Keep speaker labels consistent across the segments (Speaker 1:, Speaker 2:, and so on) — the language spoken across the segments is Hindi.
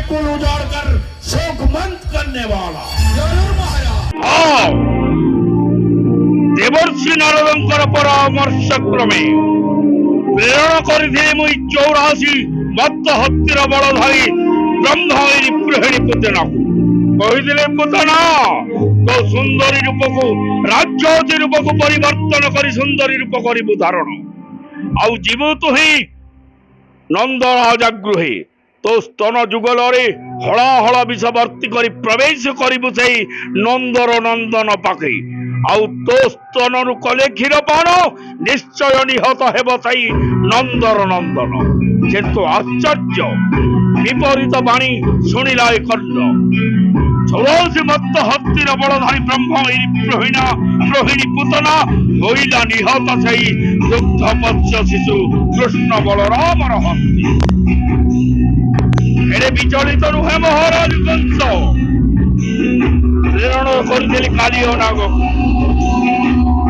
Speaker 1: कुल उजाड़ कर शोकमंद करने वाला। जरूर महाराज।
Speaker 2: देवर्षि नारदंकर परामर्श क्रमे प्रेरण करिथिले मुई 84 मत्त हत्तिर बलधारी ब्रह्मगिरी प्रहिणी पुतनाकु कहिदिले पुतना तो सुंदरी रूप को राज्योति रूप को परिवर्तन करी सुंदरी रूप करिबु धारण आउ जीव तुही नंद राजागृहे तो स्तन जुगल हलाहल विष भर्ती कर प्रवेश करिबु सेई नंदर नंदन पाखे आउ तो स्तन रु कले क्षीर पान निश्चय निहत हेब सेई नंदर नंदन किंतु आश्चर्य विपरीत बाणी शुणिला कर्ण 84 मत्त हत्तिर बलधारी ब्रह्मगिरी प्रहिणी पुतना होइला निहत सेई दुग्धपच्य शिशु कृष्ण बलरामर हस्ती एरे विचलित नुहे महाराज कंस प्रेरण करथिले कालियो नाग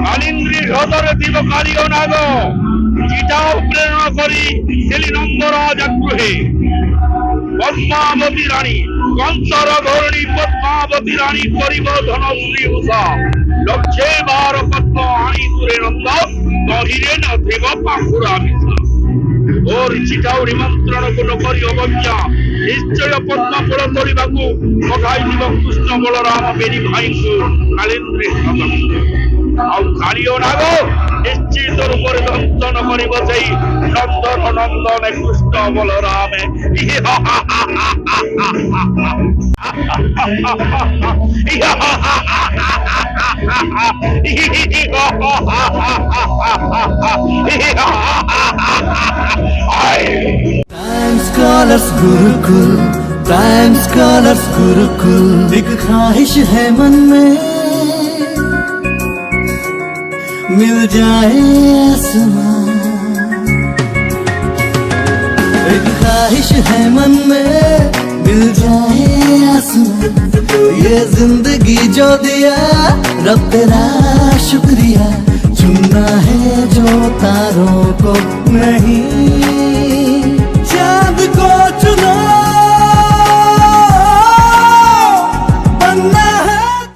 Speaker 2: कालिंद्री हृदय दिव कालियो नाग चिठाओ प्रेरण करी दिली नंदराज गृहे पद्मावती रानी कंसर धरणी पद्मावती रानी परिवर्धन श्री उषा लक्षे बार पद्म आनी तुरे नंद कहिरे न देव पाखुरा मिशा और चिठाओ निमंत्रण को नकरी अवज्ञा निश्चय पद्म फल तोड़ा पठाई कृष्ण बलराम बेरी भाई को कालिंद्री कालियो नाग निश्चित रूप से दंशन कर Nandan Nandan Krishna Balram
Speaker 3: scholars Gurukul prime scholars Gurukul एक ख्वाहिश है मन में मिल जाए आसमां एक ख्वाहिश है मन में मिल जाए आसमां ये जिंदगी जो दिया रब तेरा शुक्रिया चुनना है जो तारों को नहीं